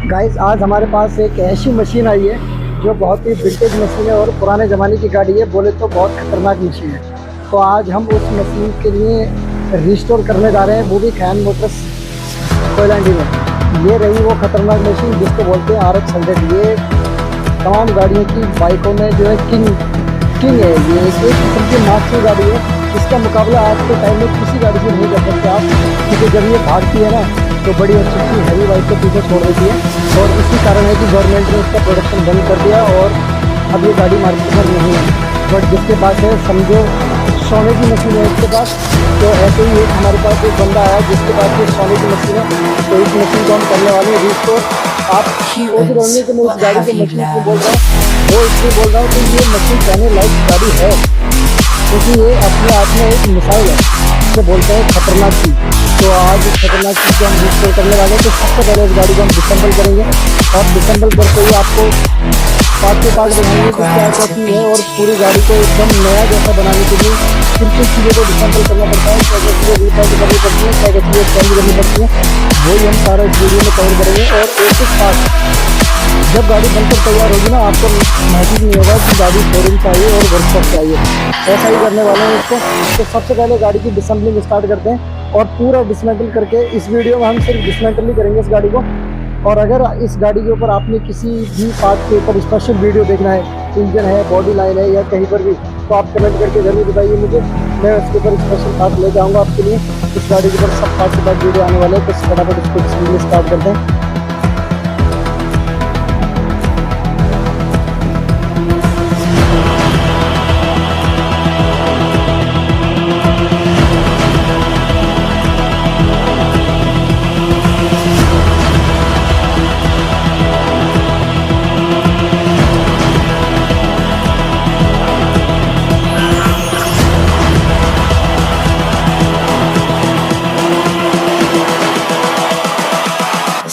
Guys आज हमारे पास एक ऐसी मशीन आई है जो बहुत ही विंटेज मशीन है और पुराने ज़माने की गाड़ी है, बोले तो बहुत खतरनाक मशीन है। तो आज हम उस मशीन के लिए रिस्टोर करने जा रहे हैं, वो भी खैन मोटर्स कोयलांडी में। ये रही वो खतरनाक मशीन जिसको बोलते हैं RX100। ये तमाम गाड़ियों की बाइकों में जो है किंग है। ये एक किस्म की मास्टर गाड़ी है, इसका मुकाबला आज के टाइम में किसी गाड़ी से नहीं कर सकते आप, क्योंकि जब ये भागती है ना तो बड़ी अच्छी अच्छी हैवी बाइक को पीछे छोड़ देती है। और इसी कारण है कि गवर्नमेंट ने इसका प्रोडक्शन बंद कर दिया और अब ये गाड़ी मार्केट में नहीं है। बट जिसके पास है समझो सोने की मशीन है इसके पास। तो ऐसे ही एक हमारे पास एक बंदा आया जिसके पास ये सोने की मशीन है, तो इस मशीन को हम करने वाले हैं रिस्टोर। आप सोच रहे होंगे कि मैं इस गाड़ी को मशीन क्यों बोल रहा हूँ, वो इसलिए बोल रहा हूँ कि ये मशीन कहने लायक गाड़ी है, क्योंकि ये अपने आप में एक मिसाइल है, जिसे बोलते हैं खतरनाक चीज़। तो आज इस खतरनाक चीज़ को हम रिस्टोर करने वाले हैं। तो सबसे पहले इस गाड़ी को हम डिसेंबल करेंगे और डिसेंबल करके ही आपको पार्ट के पार्ट बनाएंगे कि क्या क्या चीज़ है। और पूरी गाड़ी को एकदम नया जैसा बनाने के लिए किन किन चीज़ों को डिसेंबल करना पड़ता है, क्या क्या चीज़ें रिपेयर करनी पड़ती है, क्या क्या चीज़ें चेंज करनी पड़ती है, वही हम सारा इस वीडियो में कवर करेंगे। और एक एक पार्ट जब गाड़ी बनकर तैयार होगी ना, आपको महसूस नहीं होगा कि गाड़ी शोरूम चाहिए और वर्कशॉप चाहिए। ऐसा ही करने वाले हैं इसको। तो सबसे पहले गाड़ी की डिसेंबलिंग स्टार्ट करते हैं और पूरा डिसमेंटल करके इस वीडियो में हम सिर्फ डिसमेंटल ही करेंगे इस गाड़ी को। और अगर इस गाड़ी के ऊपर आपने किसी भी पार्ट के ऊपर स्पेशल वीडियो देखना है, इंजन है, बॉडी लाइन है या कहीं पर भी, तो आप कमेंट करके ज़रूर बताइए मुझे। मैं उसके ऊपर स्पेशल पार्ट ले जाऊँगा आपके लिए। इस गाड़ी के ऊपर सब पार्ट के बाद वीडियो आने वाले हैं। तो फटाफट इसको डिसमेंटल स्टार्ट करते हैं।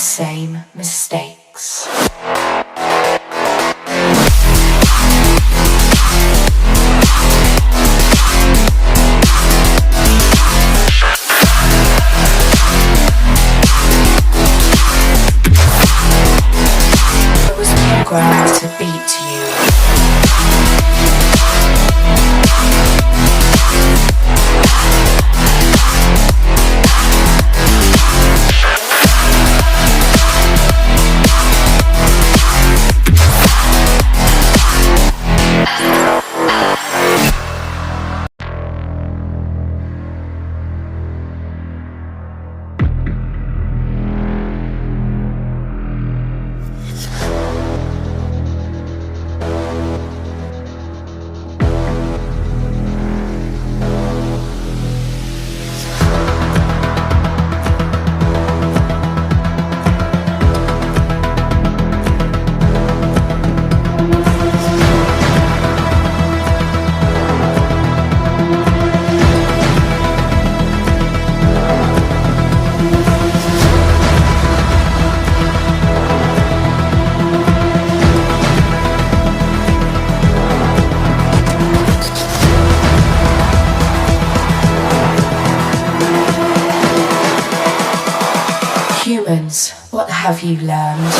Same mistakes. I was programmed to beat you. Humans, what have you learned?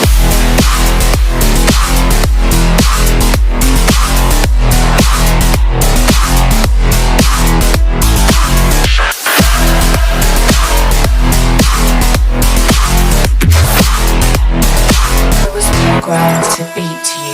I was programmed to beat you.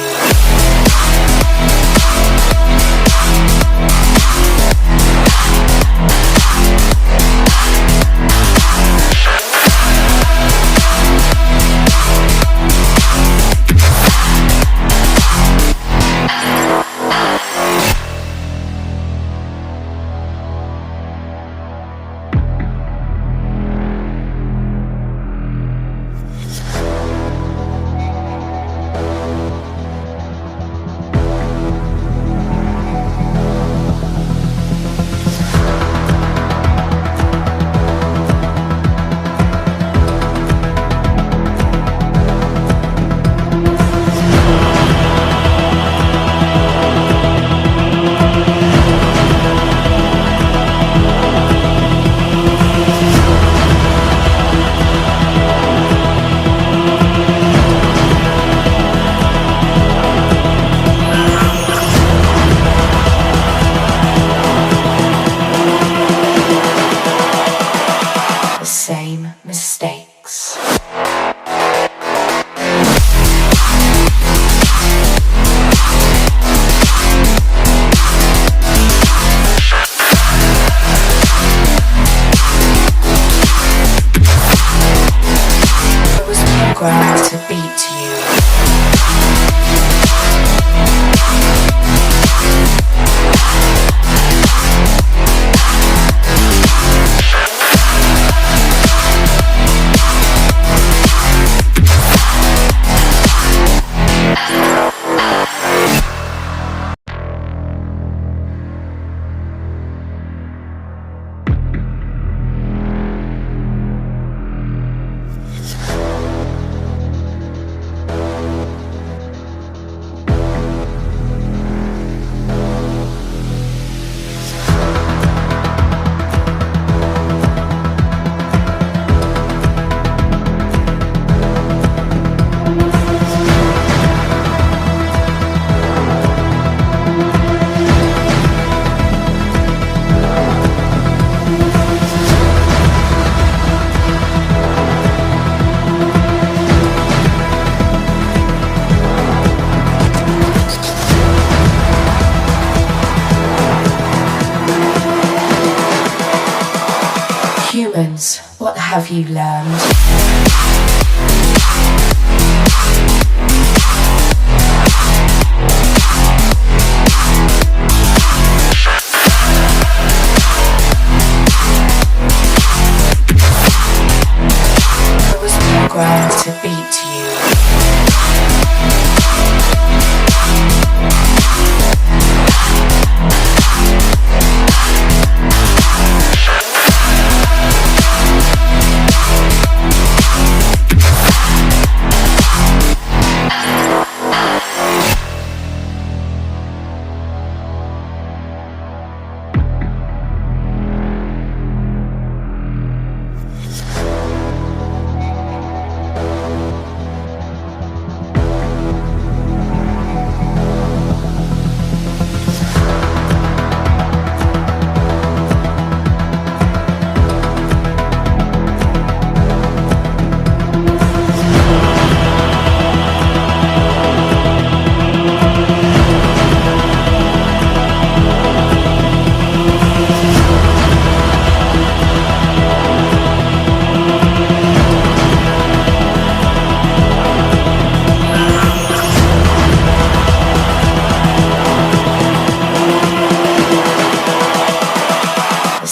Humans, what have you learned? I was programmed to beat you.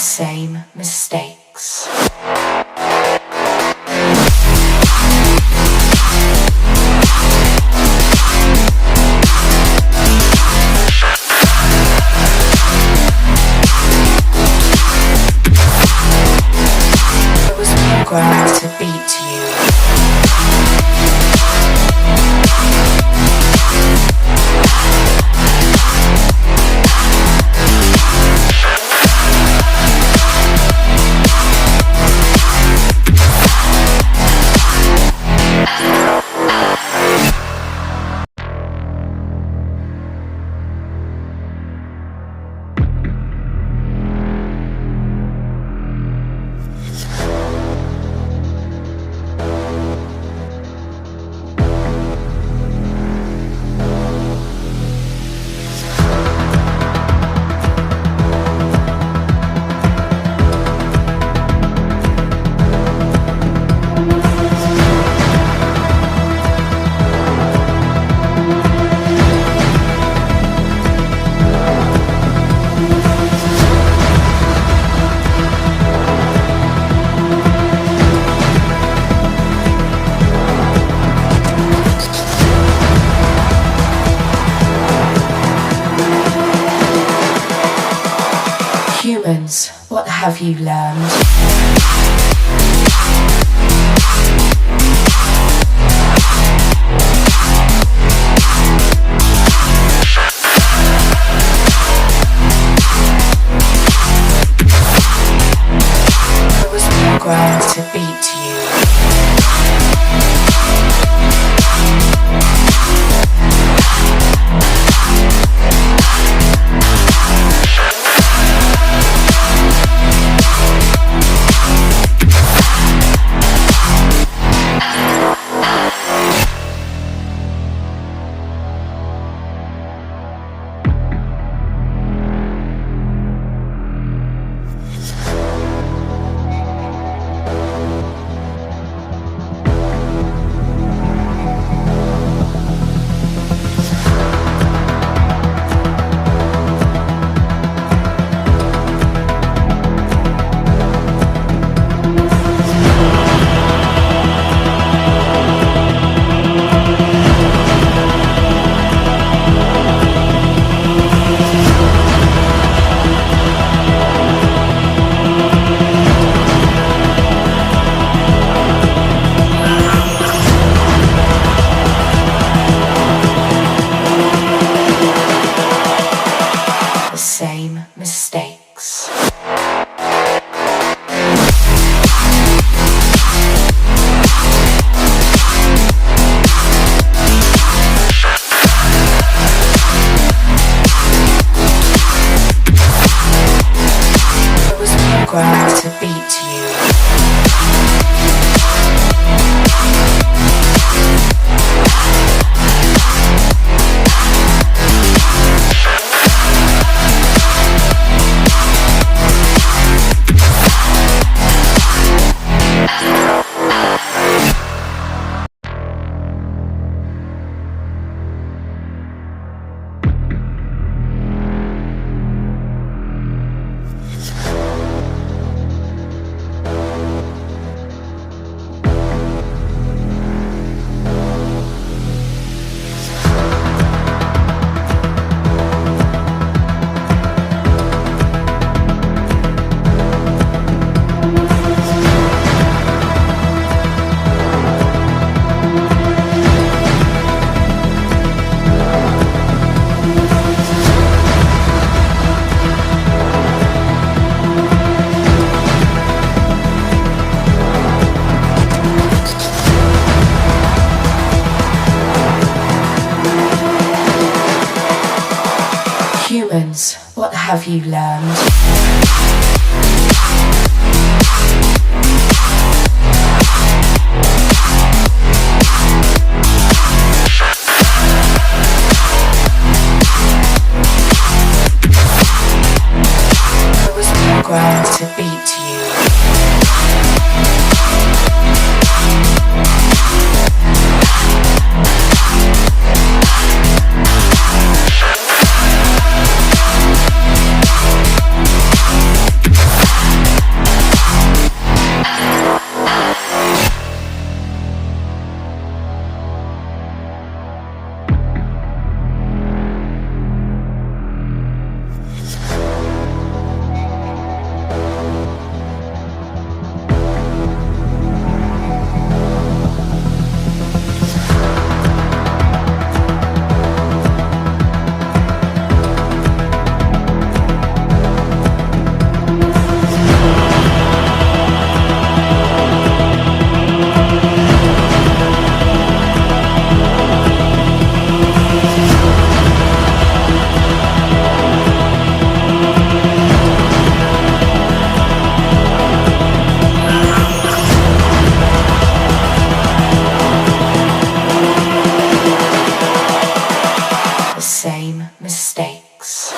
Same mistakes. I was programmed to beat you. Humans, what have you learned? I was programmed to beat you. Same mistakes. I was programmed to beat you. have you learned? I was programmed to beat you. The same mistakes.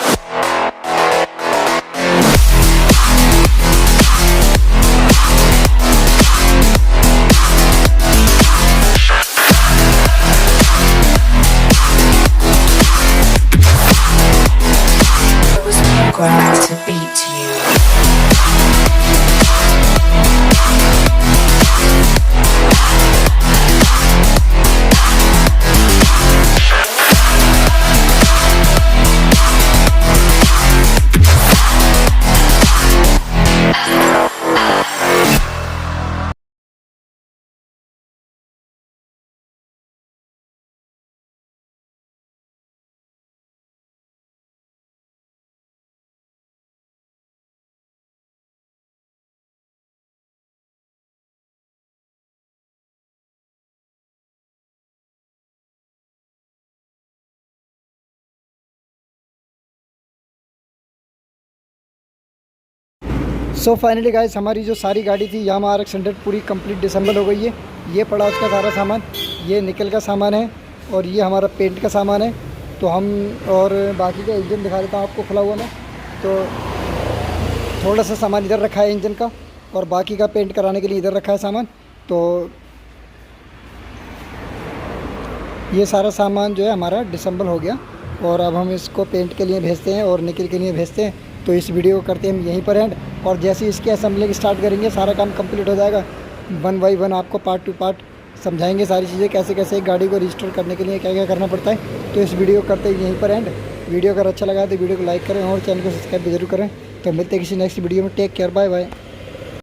I was programmed to beat you. So finally guys हमारी जो सारी गाड़ी थी Yamaha RX100 पूरी complete disassemble हो गई है। ये पड़ा उसका सारा सामान, ये निकल का सामान है और ये हमारा पेंट का सामान है। तो हम और बाकी का इंजन दिखा देता हूँ आपको खुला हुआ मैं। तो थोड़ा सा सामान इधर रखा है इंजन का और बाकी का पेंट कराने के लिए इधर रखा है सामान। तो ये सारा सामान जो है हमारा डिसेंबल हो गया और अब हम इसको पेंट के लिए भेजते हैं और निकल के लिए भेजते हैं। तो इस वीडियो को करते हैं हम यहीं पर एंड, और जैसे इसकी असेंबलिंग स्टार्ट करेंगे सारा काम कंप्लीट हो जाएगा। 1 बाई 1 आपको पार्ट टू पार्ट समझाएंगे सारी चीज़ें, कैसे कैसे एक गाड़ी को रिस्टोर करने के लिए क्या क्या करना पड़ता है। तो इस वीडियो को करते हैं यहीं पर एंड। वीडियो अगर अच्छा लगा तो वीडियो को लाइक करें और चैनल को सब्सक्राइब भी जरूर करें। तो मिलते हैं किसी नेक्स्ट वीडियो में। Take care, bye bye.